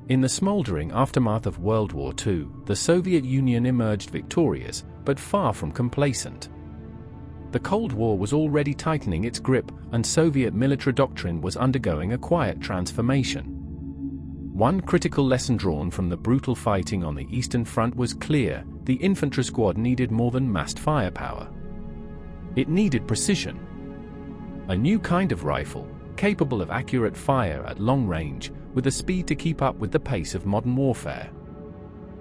In the smoldering aftermath of World War II, the Soviet Union emerged victorious, but far from complacent. The Cold War was already tightening its grip, and Soviet military doctrine was undergoing a quiet transformation. One critical lesson drawn from the brutal fighting on the Eastern Front was clear: the infantry squad needed more than massed firepower. It needed precision. A new kind of rifle, capable of accurate fire at long range, with the speed to keep up with the pace of modern warfare.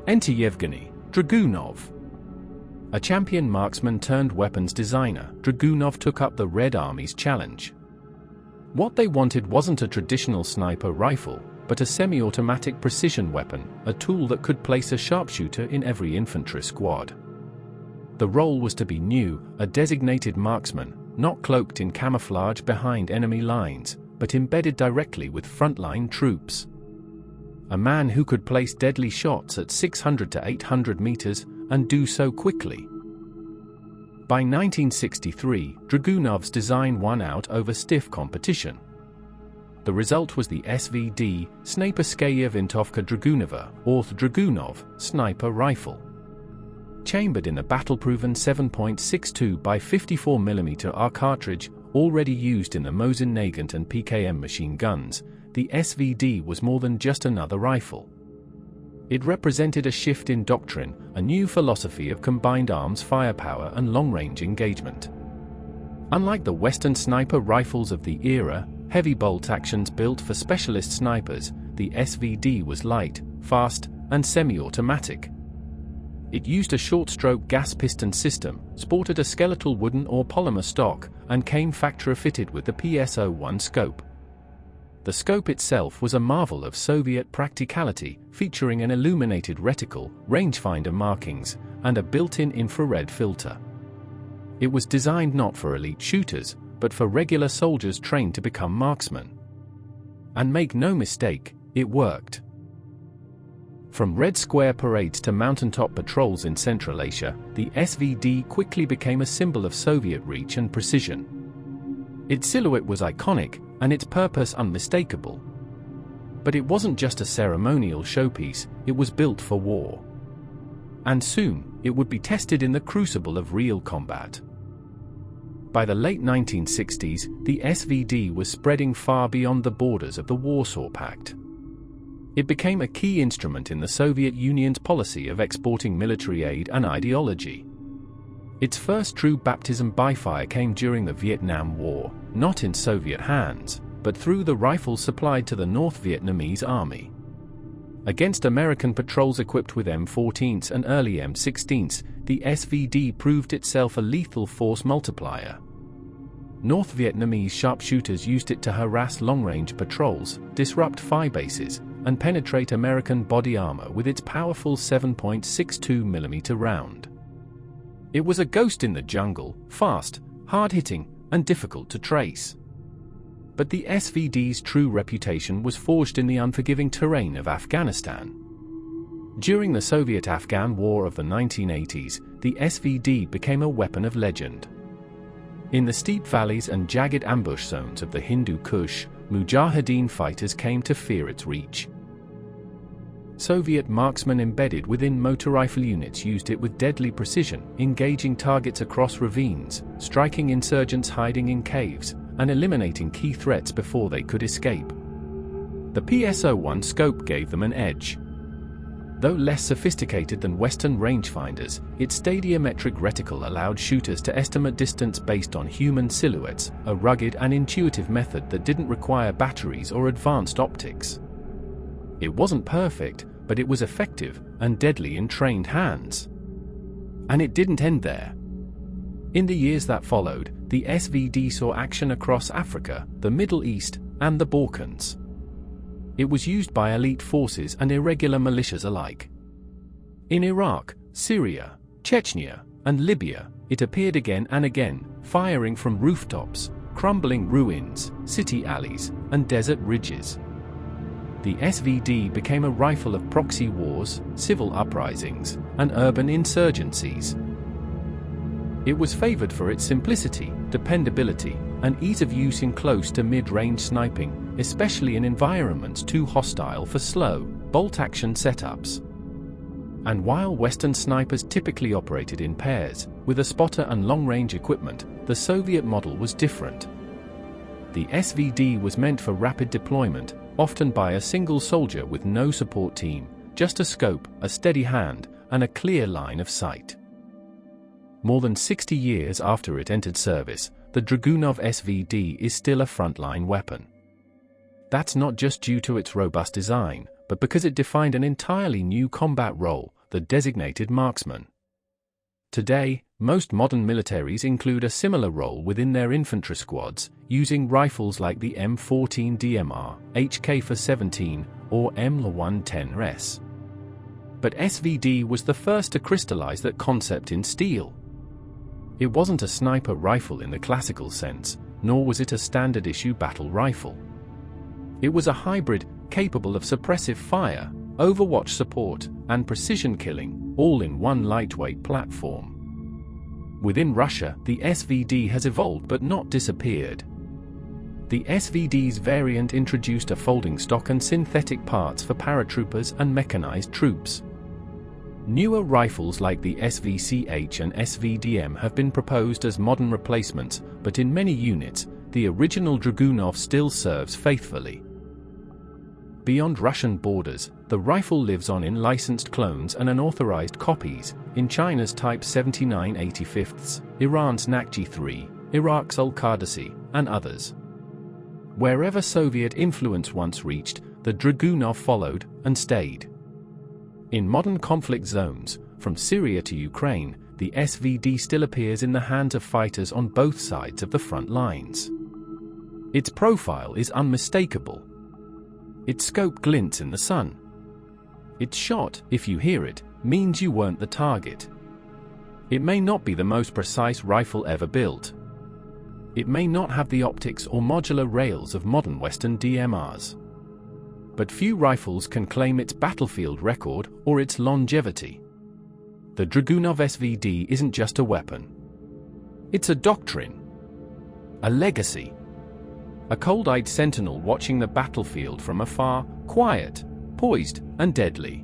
Enter Yevgeny Dragunov. A champion marksman turned weapons designer, Dragunov took up the Red Army's challenge. What they wanted wasn't a traditional sniper rifle, but a semi-automatic precision weapon, a tool that could place a sharpshooter in every infantry squad. The role was to be new, a designated marksman, not cloaked in camouflage behind enemy lines, but embedded directly with frontline troops. A man who could place deadly shots at 600 to 800 meters, and do so quickly. By 1963, Dragunov's design won out over stiff competition. The result was the SVD, Sniperskaya Vintovka Dragunova, or Dragunov, sniper rifle. Chambered in a battle-proven 7.62 by 54mm R cartridge, already used in the Mosin Nagant and PKM machine guns, the SVD was more than just another rifle. It represented a shift in doctrine, a new philosophy of combined arms firepower and long-range engagement. Unlike the Western sniper rifles of the era, heavy bolt actions built for specialist snipers, the SVD was light, fast, and semi-automatic. It used a short-stroke gas piston system, sported a skeletal wooden or polymer stock, and came factory-fitted with the PS-01 scope. The scope itself was a marvel of Soviet practicality, featuring an illuminated reticle, rangefinder markings, and a built-in infrared filter. It was designed not for elite shooters, but for regular soldiers trained to become marksmen. And make no mistake, it worked. From Red Square parades to mountaintop patrols in Central Asia, the SVD quickly became a symbol of Soviet reach and precision. Its silhouette was iconic, and its purpose unmistakable. But it wasn't just a ceremonial showpiece, it was built for war. And soon, it would be tested in the crucible of real combat. By the late 1960s, the SVD was spreading far beyond the borders of the Warsaw Pact. It became a key instrument in the Soviet Union's policy of exporting military aid and ideology. Its first true baptism by fire came during the Vietnam War, not in Soviet hands, but through the rifles supplied to the North Vietnamese army. Against American patrols equipped with M14s and early M16s, the SVD proved itself a lethal force multiplier. North Vietnamese sharpshooters used it to harass long-range patrols, disrupt phi bases, and penetrate American body armor with its powerful 7.62mm round. It was a ghost in the jungle, fast, hard-hitting, and difficult to trace. But the SVD's true reputation was forged in the unforgiving terrain of Afghanistan. During the Soviet-Afghan War of the 1980s, the SVD became a weapon of legend. In the steep valleys and jagged ambush zones of the Hindu Kush, Mujahideen fighters came to fear its reach. Soviet marksmen embedded within motor rifle units used it with deadly precision, engaging targets across ravines, striking insurgents hiding in caves, and eliminating key threats before they could escape. The PS-01 scope gave them an edge. Though less sophisticated than Western rangefinders, its stadiometric reticle allowed shooters to estimate distance based on human silhouettes, a rugged and intuitive method that didn't require batteries or advanced optics. It wasn't perfect, but it was effective and deadly in trained hands. And it didn't end there. In the years that followed, the SVD saw action across Africa, the Middle East, and the Balkans. It was used by elite forces and irregular militias alike. In Iraq, Syria, Chechnya, and Libya, it appeared again and again, firing from rooftops, crumbling ruins, city alleys, and desert ridges. The SVD became a rifle of proxy wars, civil uprisings, and urban insurgencies. It was favored for its simplicity, dependability, and ease of use in close to mid-range sniping, especially in environments too hostile for slow, bolt-action setups. And while Western snipers typically operated in pairs, with a spotter and long-range equipment, the Soviet model was different. The SVD was meant for rapid deployment, often by a single soldier with no support team, just a scope, a steady hand, and a clear line of sight. More than 60 years after it entered service, the Dragunov SVD is still a frontline weapon. That's not just due to its robust design, but because it defined an entirely new combat role, the designated marksman. Today, most modern militaries include a similar role within their infantry squads, using rifles like the M14 DMR, HK-417, or M110RS. But SVD was the first to crystallize that concept in steel. It wasn't a sniper rifle in the classical sense, nor was it a standard-issue battle rifle. It was a hybrid, capable of suppressive fire, overwatch support, and precision killing, all in one lightweight platform. Within Russia, the SVD has evolved but not disappeared. The SVD's variant introduced a folding stock and synthetic parts for paratroopers and mechanized troops. Newer rifles like the SVCH and SVDM have been proposed as modern replacements, but in many units, the original Dragunov still serves faithfully. Beyond Russian borders, the rifle lives on in licensed clones and unauthorized copies, in China's Type 79/85, Iran's Nakji 3, Iraq's Al-Qadasi, and others. Wherever Soviet influence once reached, the Dragunov followed and stayed. In modern conflict zones, from Syria to Ukraine, the SVD still appears in the hands of fighters on both sides of the front lines. Its profile is unmistakable. Its scope glints in the sun. Its shot, if you hear it, means you weren't the target. It may not be the most precise rifle ever built. It may not have the optics or modular rails of modern Western DMRs. But few rifles can claim its battlefield record or its longevity. The Dragunov SVD isn't just a weapon. It's a doctrine. A legacy. A cold-eyed sentinel watching the battlefield from afar, quiet, poised, and deadly.